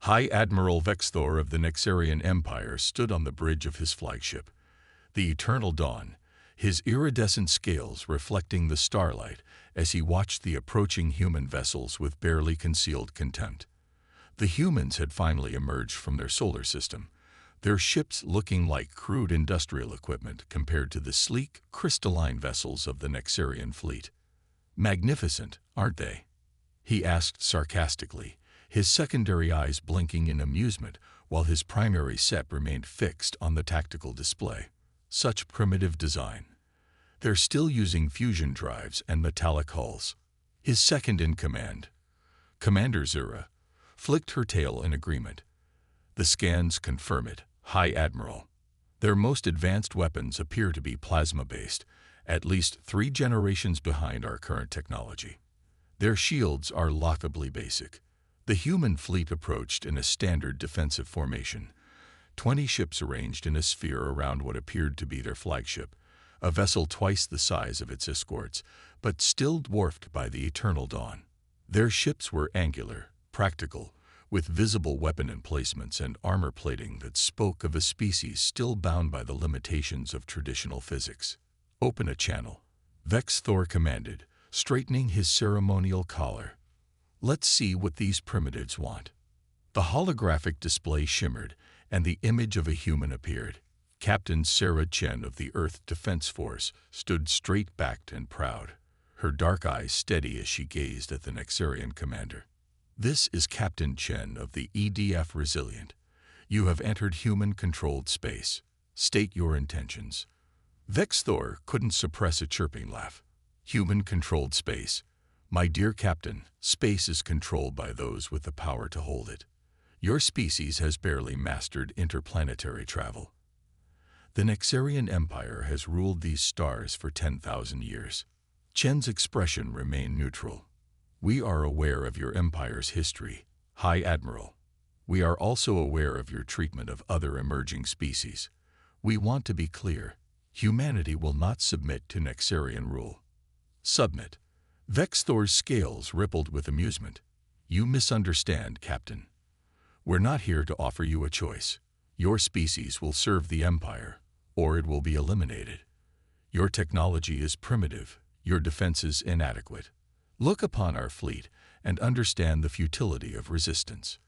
High Admiral Vexthor of the Nexarian Empire stood on the bridge of his flagship, the Eternal Dawn, his iridescent scales reflecting the starlight as he watched the approaching human vessels with barely concealed contempt. The humans had finally emerged from their solar system, their ships looking like crude industrial equipment compared to the sleek, crystalline vessels of the Nexarian fleet. "Magnificent, aren't they?" he asked sarcastically, his secondary eyes blinking in amusement while his primary set remained fixed on the tactical display. "Such primitive design. They're still using fusion drives and metallic hulls." His second-in-command, Commander Zura, flicked her tail in agreement. "The scans confirm it, High Admiral. Their most advanced weapons appear to be plasma-based, at least 3 generations behind our current technology. Their shields are laughably basic." The human fleet approached in a standard defensive formation, 20 ships arranged in a sphere around what appeared to be their flagship, a vessel twice the size of its escorts, but still dwarfed by the Eternal Dawn. Their ships were angular, practical, with visible weapon emplacements and armor plating that spoke of a species still bound by the limitations of traditional physics. "Open a channel," Vexthor commanded, straightening his ceremonial collar. "Let's see what these primitives want." The holographic display shimmered, and the image of a human appeared. Captain Sarah Chen of the Earth Defense Force stood straight-backed and proud, her dark eyes steady as she gazed at the Nexarian commander. "This is Captain Chen of the EDF Resilient. You have entered human-controlled space. State your intentions." Vexthor couldn't suppress a chirping laugh. "Human-controlled space. My dear Captain, space is controlled by those with the power to hold it. Your species has barely mastered interplanetary travel. The Nexarian Empire has ruled these stars for 10,000 years." Chen's expression remained neutral. "We are aware of your empire's history, High Admiral. We are also aware of your treatment of other emerging species. We want to be clear. Humanity will not submit to Nexarian rule." "Submit?" Vexthor's scales rippled with amusement. "You misunderstand, Captain. We're not here to offer you a choice. Your species will serve the Empire, or it will be eliminated. Your technology is primitive, your defenses inadequate. Look upon our fleet and understand the futility of resistance."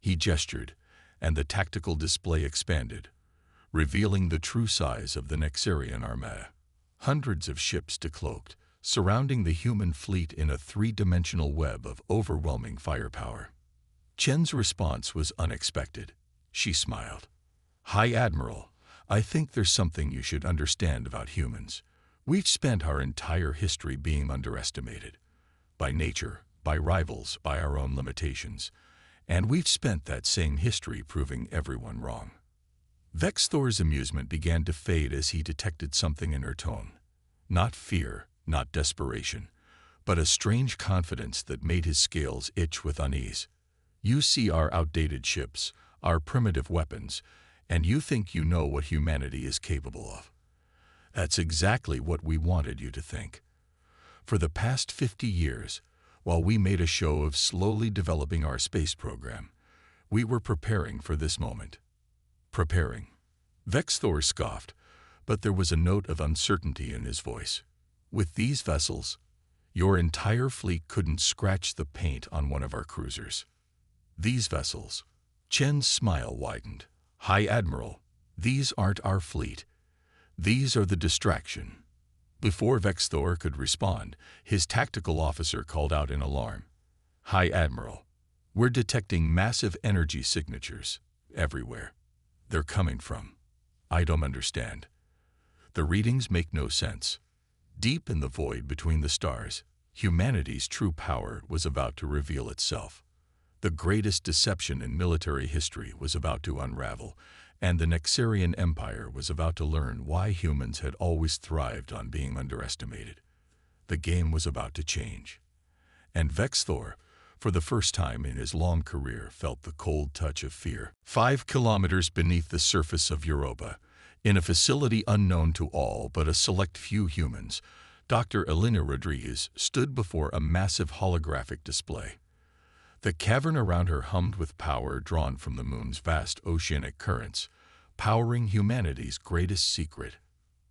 He gestured, and the tactical display expanded, revealing the true size of the Nexarian armada. Hundreds of ships decloaked, surrounding the human fleet in a 3-dimensional web of overwhelming firepower. Chen's response was unexpected. She smiled. "High Admiral, I think there's something you should understand about humans. We've spent our entire history being underestimated. By nature, by rivals, by our own limitations. And we've spent that same history proving everyone wrong." Vexthor's amusement began to fade as he detected something in her tone. Not fear, not desperation, but a strange confidence that made his scales itch with unease. "You see our outdated ships, our primitive weapons, and you think you know what humanity is capable of. That's exactly what we wanted you to think. For the past 50 years, while we made a show of slowly developing our space program, we were preparing for this moment." "Preparing?" Vexthor scoffed, but there was a note of uncertainty in his voice. "With these vessels, your entire fleet couldn't scratch the paint on one of our cruisers." "These vessels?" Chen's smile widened. "High Admiral, these aren't our fleet. These are the distraction." Before Vexthor could respond, his tactical officer called out in alarm. "High Admiral, we're detecting massive energy signatures everywhere. They're coming from... I don't understand. The readings make no sense." Deep in the void between the stars, humanity's true power was about to reveal itself. The greatest deception in military history was about to unravel, and the Nexarian Empire was about to learn why humans had always thrived on being underestimated. The game was about to change. And Vexthor, for the first time in his long career, felt the cold touch of fear. 5 kilometers beneath the surface of Europa, in a facility unknown to all but a select few humans, Dr. Elena Rodriguez stood before a massive holographic display. The cavern around her hummed with power drawn from the moon's vast oceanic currents, powering humanity's greatest secret.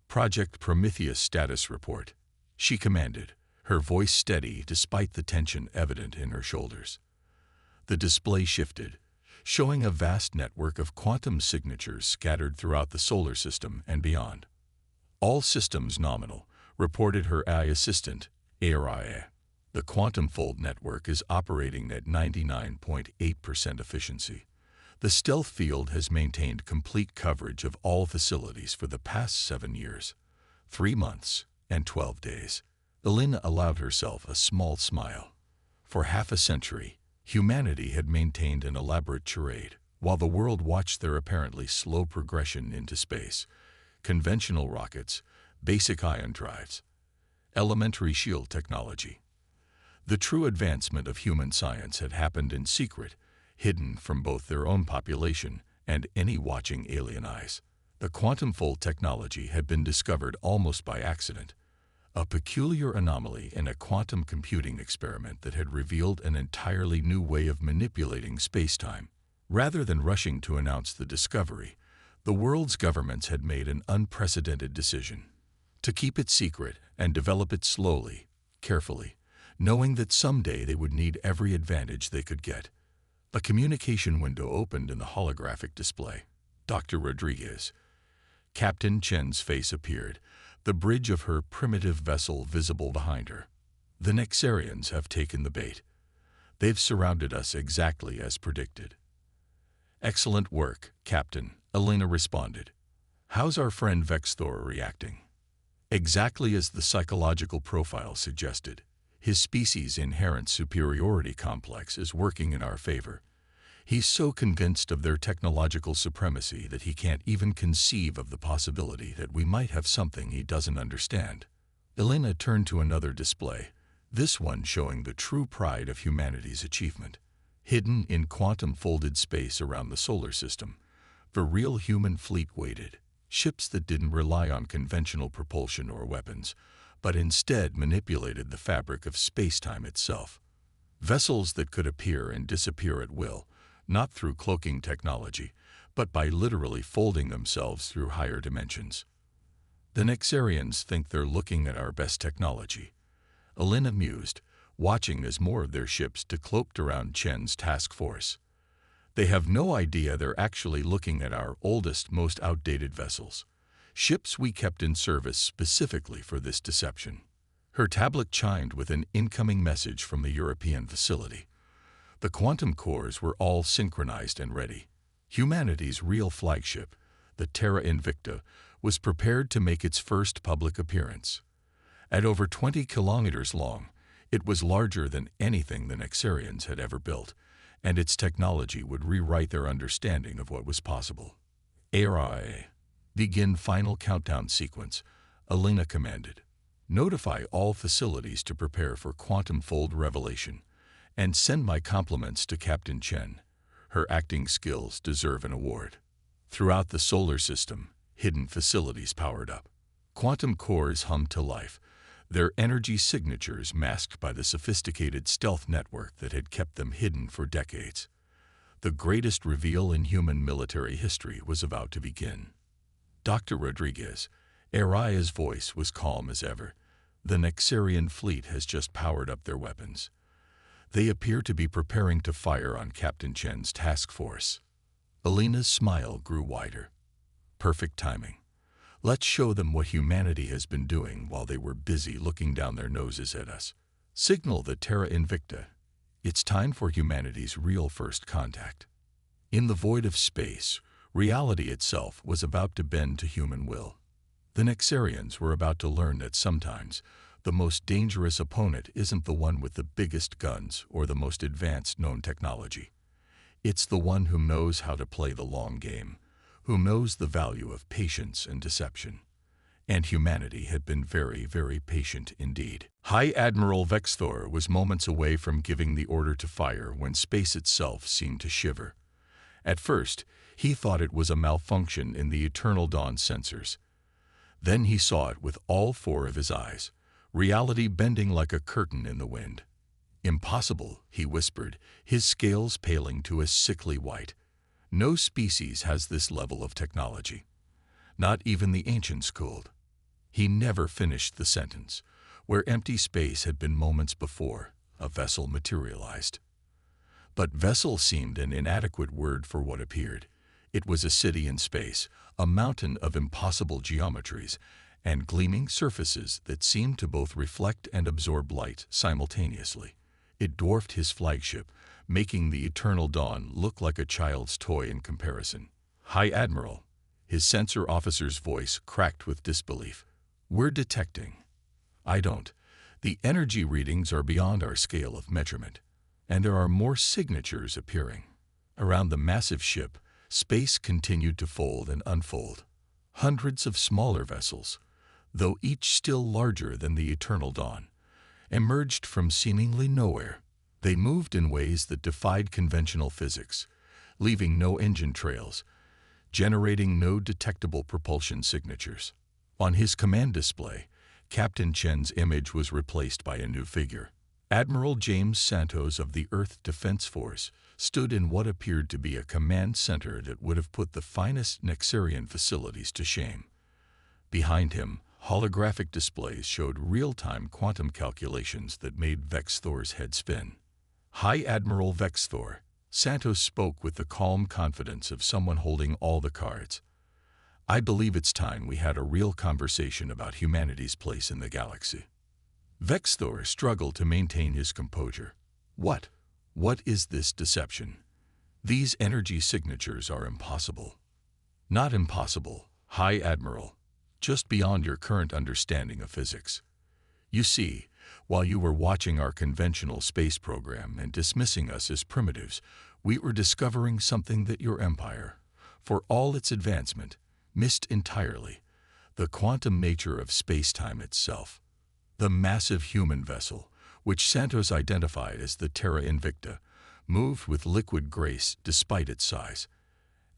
Project Prometheus status report, she commanded, her voice steady despite the tension evident in her shoulders. The display shifted, showing a vast network of quantum signatures scattered throughout the solar system and beyond. All systems nominal, reported her AI assistant, HFY. The quantum fold network is operating at 99.8% efficiency. The stealth field has maintained complete coverage of all facilities for the past 7 years, 3 months, and 12 days. Elena allowed herself a small smile. For half a century, humanity had maintained an elaborate charade, while the world watched their apparently slow progression into space. Conventional rockets, basic ion drives, elementary shield technology. The true advancement of human science had happened in secret, hidden from both their own population and any watching alien eyes. The quantum fold technology had been discovered almost by accident, a peculiar anomaly in a quantum computing experiment that had revealed an entirely new way of manipulating space-time. Rather than rushing to announce the discovery, the world's governments had made an unprecedented decision to keep it secret and develop it slowly, carefully, knowing that someday they would need every advantage they could get. A communication window opened in the holographic display. Dr. Rodriguez. Captain Chen's face appeared, the bridge of her primitive vessel visible behind her. The Nexarians have taken the bait. They've surrounded us exactly as predicted. Excellent work, Captain, Elena responded. How's our friend Vexthor reacting? Exactly as the psychological profile suggested. His species' inherent superiority complex is working in our favor. He's so convinced of their technological supremacy that he can't even conceive of the possibility that we might have something he doesn't understand. Elena turned to another display, this one showing the true pride of humanity's achievement. Hidden in quantum-folded space around the solar system, the real human fleet waited, ships that didn't rely on conventional propulsion or weapons, but instead manipulated the fabric of space-time itself. Vessels that could appear and disappear at will, not through cloaking technology, but by literally folding themselves through higher dimensions. The Nexarians think they're looking at our best technology. Elena mused, watching as more of their ships decloaked around Chen's task force. They have no idea they're actually looking at our oldest, most outdated vessels. Ships we kept in service specifically for this deception. Her tablet chimed with an incoming message from the European facility. The quantum cores were all synchronized and ready. Humanity's real flagship, the Terra Invicta, was prepared to make its first public appearance. At over 20 kilometers long, it was larger than anything the Nexarians had ever built, and its technology would rewrite their understanding of what was possible. HFY. Begin final countdown sequence, Elena commanded. Notify all facilities to prepare for quantum fold revelation, and send my compliments to Captain Chen. Her acting skills deserve an award. Throughout the solar system, hidden facilities powered up. Quantum cores hummed to life, their energy signatures masked by the sophisticated stealth network that had kept them hidden for decades. The greatest reveal in human military history was about to begin. Dr. Rodriguez, HFY's voice was calm as ever. The Nexarian fleet has just powered up their weapons. They appear to be preparing to fire on Captain Chen's task force. Elena's smile grew wider. Perfect timing. Let's show them what humanity has been doing while they were busy looking down their noses at us. Signal the Terra Invicta. It's time for humanity's real first contact. In the void of space, reality itself was about to bend to human will. The Nexarians were about to learn that sometimes the most dangerous opponent isn't the one with the biggest guns or the most advanced known technology. It's the one who knows how to play the long game, who knows the value of patience and deception. And humanity had been very, very patient indeed. High Admiral Vexthor was moments away from giving the order to fire when space itself seemed to shiver. At first, he thought it was a malfunction in the Eternal Dawn sensors. Then he saw it with all 4 of his eyes, reality bending like a curtain in the wind. "Impossible," he whispered, his scales paling to a sickly white. "No species has this level of technology. Not even the ancients could." He never finished the sentence. Where empty space had been moments before, a vessel materialized. But vessel seemed an inadequate word for what appeared. It was a city in space, a mountain of impossible geometries, and gleaming surfaces that seemed to both reflect and absorb light simultaneously. It dwarfed his flagship, making the eternal dawn look like a child's toy in comparison. "High Admiral," his sensor officer's voice cracked with disbelief. "We're detecting." "I don't. The energy readings are beyond our scale of measurement, and there are more signatures appearing." Around the massive ship, space continued to fold and unfold. Hundreds of smaller vessels, though each still larger than the eternal dawn, emerged from seemingly nowhere. They moved in ways that defied conventional physics, leaving no engine trails, generating no detectable propulsion signatures. On his command display, Captain Chen's image was replaced by a new figure. Admiral James Santos of the Earth Defense Force stood in what appeared to be a command center that would have put the finest Nexarian facilities to shame. Behind him, holographic displays showed real-time quantum calculations that made Vex Thor's head spin. "High Admiral Vex Thor," Santos spoke with the calm confidence of someone holding all the cards. "I believe it's time we had a real conversation about humanity's place in the galaxy." Vex Thor struggled to maintain his composure. What is this deception? These energy signatures are impossible." "Not impossible, High Admiral. Just beyond your current understanding of physics. You see, while you were watching our conventional space program and dismissing us as primitives, we were discovering something that your empire, for all its advancement, missed entirely: the quantum nature of space-time itself." The massive human vessel, which Santos identified as the Terra Invicta, moved with liquid grace despite its size.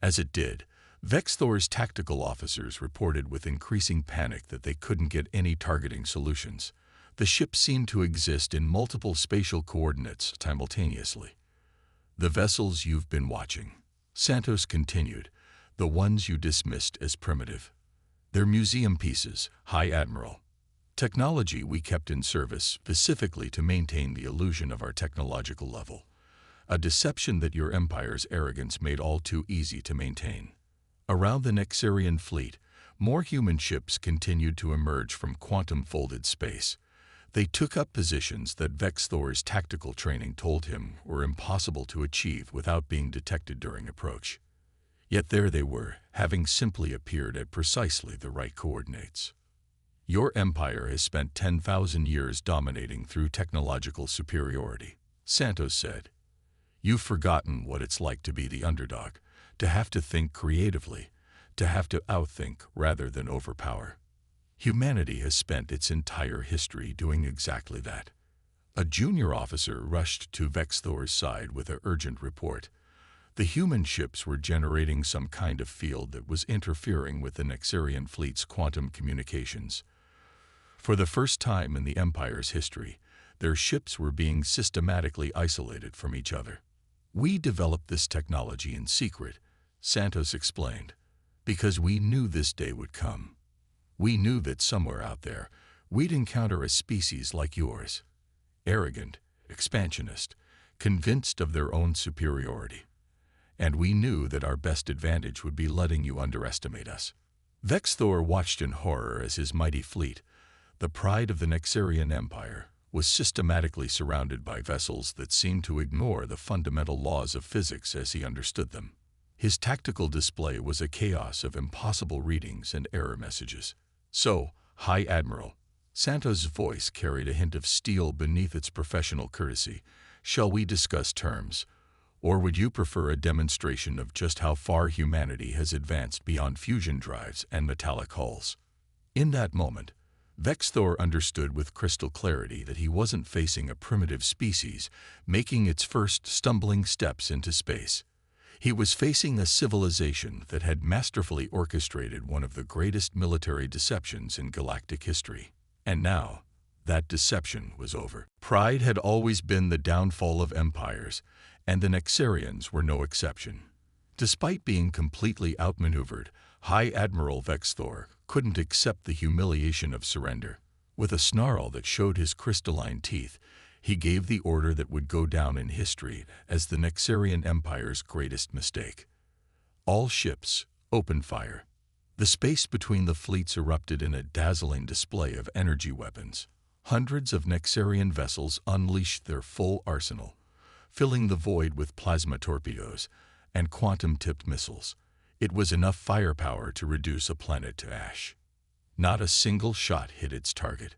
As it did, Vex Thor's tactical officers reported with increasing panic that they couldn't get any targeting solutions. The ship seemed to exist in multiple spatial coordinates simultaneously. "The vessels you've been watching," Santos continued, "the ones you dismissed as primitive. They're museum pieces, High Admiral. Technology we kept in service specifically to maintain the illusion of our technological level. A deception that your empire's arrogance made all too easy to maintain." Around the Nexarian fleet, more human ships continued to emerge from quantum-folded space. They took up positions that Vex Thor's tactical training told him were impossible to achieve without being detected during approach. Yet there they were, having simply appeared at precisely the right coordinates. "Your empire has spent 10,000 years dominating through technological superiority," Santos said. "You've forgotten what it's like to be the underdog, to have to think creatively, to have to outthink rather than overpower. Humanity has spent its entire history doing exactly that." A junior officer rushed to Vex Thor's side with an urgent report. The human ships were generating some kind of field that was interfering with the Nexarian fleet's quantum communications. For the first time in the Empire's history, their ships were being systematically isolated from each other. "We developed this technology in secret," Santos explained, "because we knew this day would come. We knew that somewhere out there, we'd encounter a species like yours. Arrogant, expansionist, convinced of their own superiority. And we knew that our best advantage would be letting you underestimate us." Vex Thor watched in horror as his mighty fleet, the pride of the Nexarian Empire, was systematically surrounded by vessels that seemed to ignore the fundamental laws of physics as he understood them. His tactical display was a chaos of impossible readings and error messages. "So, High Admiral," Santos' voice carried a hint of steel beneath its professional courtesy, "shall we discuss terms? Or would you prefer a demonstration of just how far humanity has advanced beyond fusion drives and metallic hulls?" In that moment, Vex Thor understood with crystal clarity that he wasn't facing a primitive species making its first stumbling steps into space. He was facing a civilization that had masterfully orchestrated one of the greatest military deceptions in galactic history. And now, That deception was over. Pride had always been the downfall of empires, and the Nexarians were no exception. Despite being completely outmaneuvered, High Admiral Vexthor couldn't accept the humiliation of surrender. With a snarl that showed his crystalline teeth, he gave the order that would go down in history as the Nexarian Empire's greatest mistake. All ships, open fire. The space between the fleets erupted in a dazzling display of energy weapons. Hundreds of Nexarian vessels unleashed their full arsenal, filling the void with plasma torpedoes and quantum-tipped missiles. It was enough firepower to reduce a planet to ash. Not a single shot hit its target.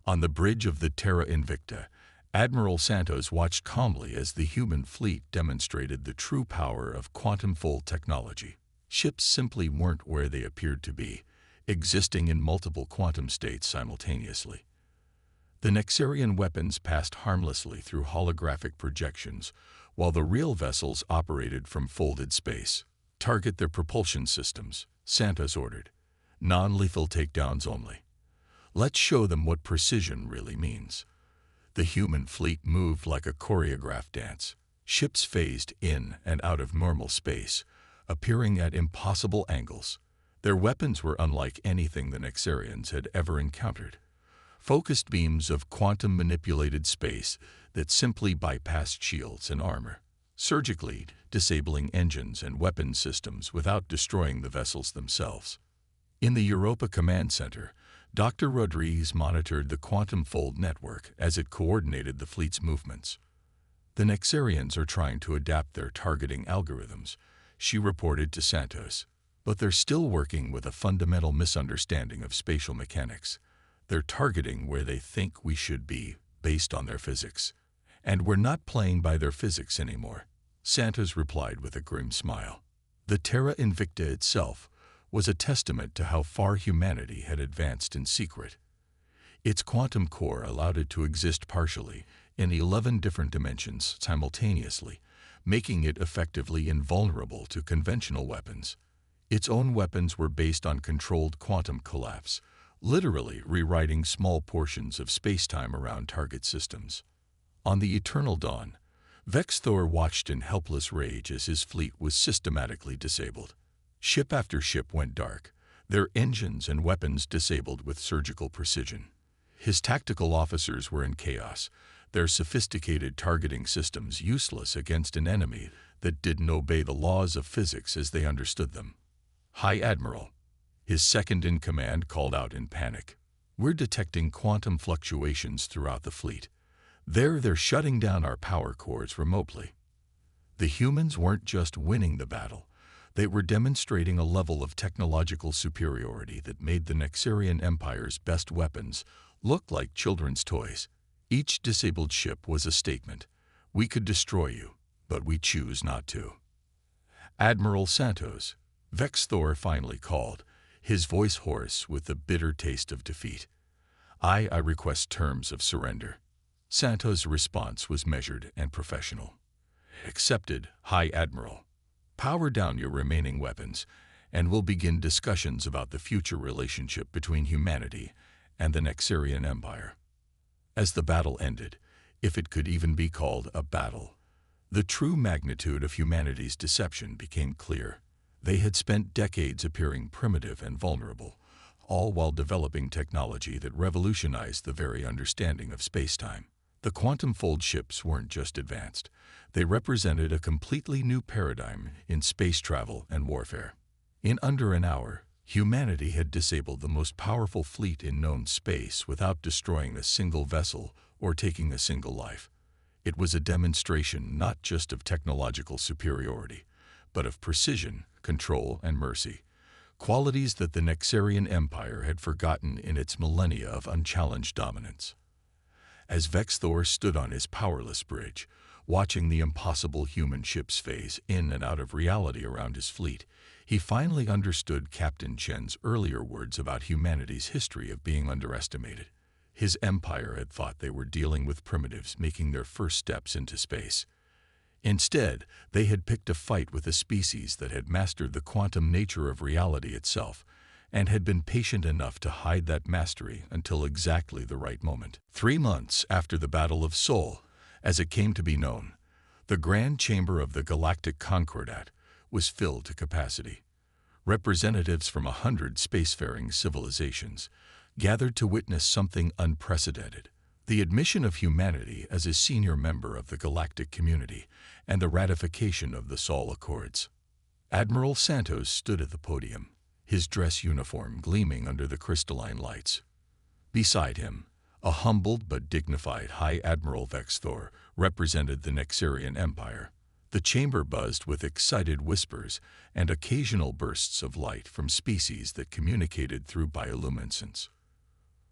On the bridge of the Terra Invicta, Admiral Santos watched calmly as the human fleet demonstrated the true power of quantum-fold technology. Ships simply weren't where they appeared to be, existing in multiple quantum states simultaneously. The Nexarian weapons passed harmlessly through holographic projections, while the real vessels operated from folded space. "Target their propulsion systems," Santos ordered. "Non-lethal takedowns only. Let's show them what precision really means." The human fleet moved like a choreographed dance. Ships phased in and out of normal space, appearing at impossible angles. Their weapons were unlike anything the Nexarians had ever encountered. Focused beams of quantum-manipulated space that simply bypassed shields and armor, surgically disabling engines and weapon systems without destroying the vessels themselves. In the Europa Command Center, Dr. Rodriguez monitored the quantum fold network as it coordinated the fleet's movements. "The Nexarians are trying to adapt their targeting algorithms," she reported to Santos, "but they're still working with a fundamental misunderstanding of spatial mechanics. They're targeting where they think we should be based on their physics. And we're not playing by their physics anymore," Santos replied with a grim smile. The Terra Invicta itself was a testament to how far humanity had advanced in secret. Its quantum core allowed it to exist partially in 11 different dimensions simultaneously, making it effectively invulnerable to conventional weapons. Its own weapons were based on controlled quantum collapse, literally rewriting small portions of space-time around target systems. On the Eternal Dawn, Vexthor watched in helpless rage as his fleet was systematically disabled. Ship after ship went dark, their engines and weapons disabled with surgical precision. His tactical officers were in chaos, their sophisticated targeting systems useless against an enemy that didn't obey the laws of physics as they understood them. "High Admiral," his second-in-command called out in panic, "we're detecting quantum fluctuations throughout the fleet. They're shutting down our power cores remotely." The humans weren't just winning the battle. They were demonstrating a level of technological superiority that made the Nexarian Empire's best weapons look like children's toys. Each disabled ship was a statement. "We could destroy you, but we choose not to." "Admiral Santos," Vexthor finally called, his voice hoarse with the bitter taste of defeat. I request terms of surrender." Santos' response was measured and professional. "Accepted, High Admiral. Power down your remaining weapons, and we'll begin discussions about the future relationship between humanity and the Nexarian Empire." As the battle ended, if it could even be called a battle, the true magnitude of humanity's deception became clear. They had spent decades appearing primitive and vulnerable, all while developing technology that revolutionized the very understanding of space-time. The quantum-fold ships weren't just advanced. They represented a completely new paradigm in space travel and warfare. In under an hour, humanity had disabled the most powerful fleet in known space without destroying a single vessel or taking a single life. It was a demonstration not just of technological superiority, but of precision, control, and mercy, qualities that the Nexarian Empire had forgotten in its millennia of unchallenged dominance. As Vexthor stood on his powerless bridge, watching the impossible human ships phase in and out of reality around his fleet, he finally understood Captain Chen's earlier words about humanity's history of being underestimated. His empire had thought they were dealing with primitives making their first steps into space. Instead, they had picked a fight with a species that had mastered the quantum nature of reality itself and had been patient enough to hide that mastery until exactly the right moment. 3 months after the Battle of Seoul, as it came to be known, the Grand Chamber of the Galactic Concordat was filled to capacity. Representatives from 100 spacefaring civilizations gathered to witness something unprecedented: the admission of humanity as a senior member of the galactic community and the ratification of the Seoul Accords. Admiral Santos stood at the podium, his dress uniform gleaming under the crystalline lights. Beside him, a humbled but dignified High Admiral Vexthor represented the Nexarian Empire. The chamber buzzed with excited whispers and occasional bursts of light from species that communicated through bioluminescence.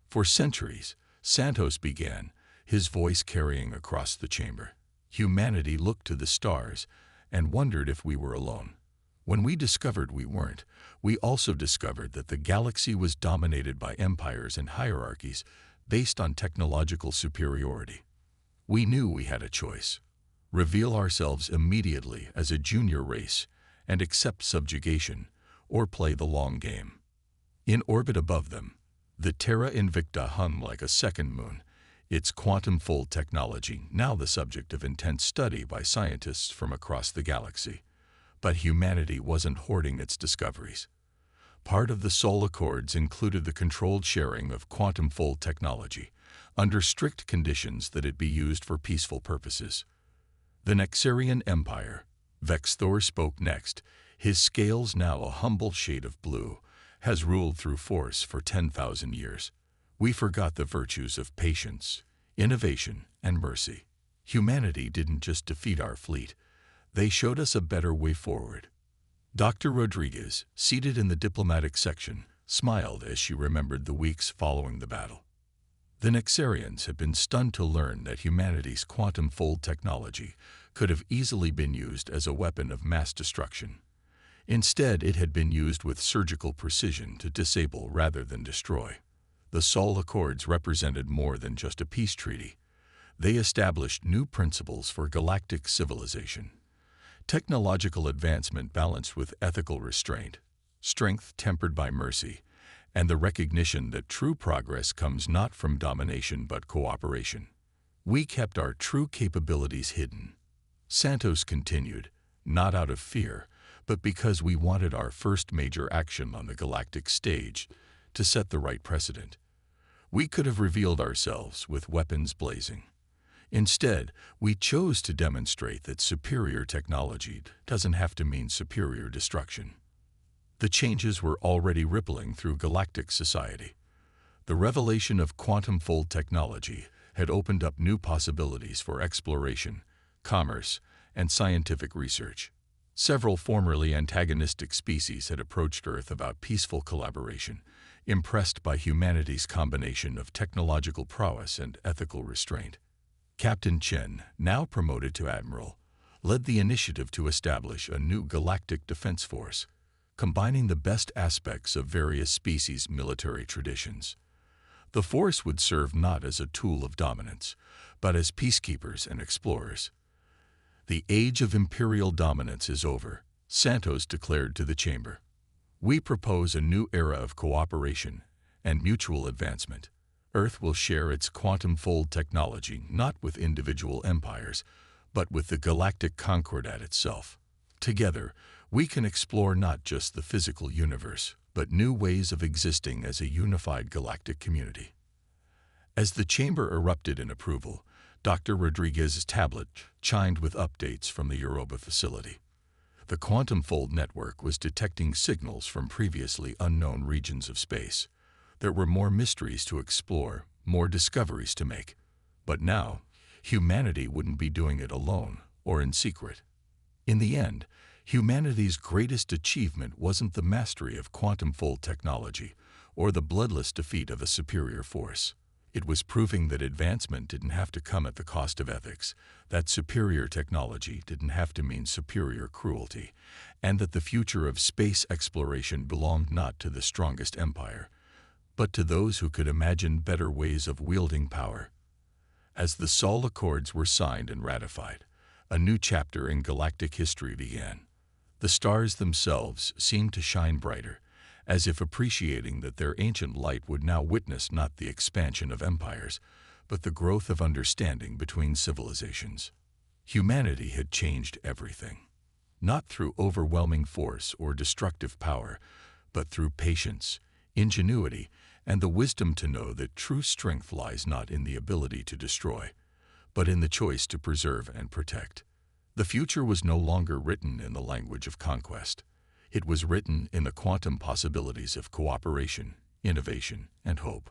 For centuries, Santos began, his voice carrying across the chamber. Humanity looked to the stars and wondered if we were alone. When we discovered we weren't, we also discovered that the galaxy was dominated by empires and hierarchies based on technological superiority. We knew we had a choice: reveal ourselves immediately as a junior race and accept subjugation, or play the long game. In orbit above them, the Terra Invicta hung like a second moon, its quantum-fold technology now the subject of intense study by scientists from across the galaxy. But humanity wasn't hoarding its discoveries. Part of the Seoul Accords included the controlled sharing of quantum-fold technology, under strict conditions that it be used for peaceful purposes. The Nexarian Empire, Vexthor spoke next, his scales now a humble shade of blue, has ruled through force for 10,000 years. We forgot the virtues of patience, innovation, and mercy. Humanity didn't just defeat our fleet, they showed us a better way forward. Dr. Rodriguez, seated in the diplomatic section, smiled as she remembered the weeks following the battle. The Nexarians had been stunned to learn that humanity's quantum-fold technology could have easily been used as a weapon of mass destruction. Instead, it had been used with surgical precision to disable rather than destroy. The Seoul Accords represented more than just a peace treaty. They established new principles for galactic civilization. Technological advancement balanced with ethical restraint, strength tempered by mercy, and the recognition that true progress comes not from domination but cooperation. We kept our true capabilities hidden. Santos continued, not out of fear, but because we wanted our first major action on the galactic stage to set the right precedent. We could have revealed ourselves with weapons blazing. Instead, we chose to demonstrate that superior technology doesn't have to mean superior destruction. The changes were already rippling through galactic society. The revelation of quantum-fold technology had opened up new possibilities for exploration, commerce, and scientific research. Several formerly antagonistic species had approached Earth about peaceful collaboration, impressed by humanity's combination of technological prowess and ethical restraint. Captain Chen, now promoted to admiral, led the initiative to establish a new galactic defense force, combining the best aspects of various species' military traditions. The force would serve not as a tool of dominance, but as peacekeepers and explorers. The age of imperial dominance is over, Santos declared to the chamber. We propose a new era of cooperation and mutual advancement. Earth will share its quantum-fold technology not with individual empires, but with the galactic concordat itself. Together, we can explore not just the physical universe, but new ways of existing as a unified galactic community. As the chamber erupted in approval, Dr. Rodriguez's tablet chimed with updates from the Europa facility. The quantum-fold network was detecting signals from previously unknown regions of space. There were more mysteries to explore, more discoveries to make. But now, humanity wouldn't be doing it alone or in secret. In the end, humanity's greatest achievement wasn't the mastery of quantum-fold technology or the bloodless defeat of a superior force. It was proving that advancement didn't have to come at the cost of ethics, that superior technology didn't have to mean superior cruelty, and that the future of space exploration belonged not to the strongest empire, but to those who could imagine better ways of wielding power. As the Seoul Accords were signed and ratified, a new chapter in galactic history began. The stars themselves seemed to shine brighter, as if appreciating that their ancient light would now witness not the expansion of empires, but the growth of understanding between civilizations. Humanity had changed everything, not through overwhelming force or destructive power, but through patience, ingenuity, and the wisdom to know that true strength lies not in the ability to destroy, but in the choice to preserve and protect. The future was no longer written in the language of conquest. It was written in the quantum possibilities of cooperation, innovation, and hope.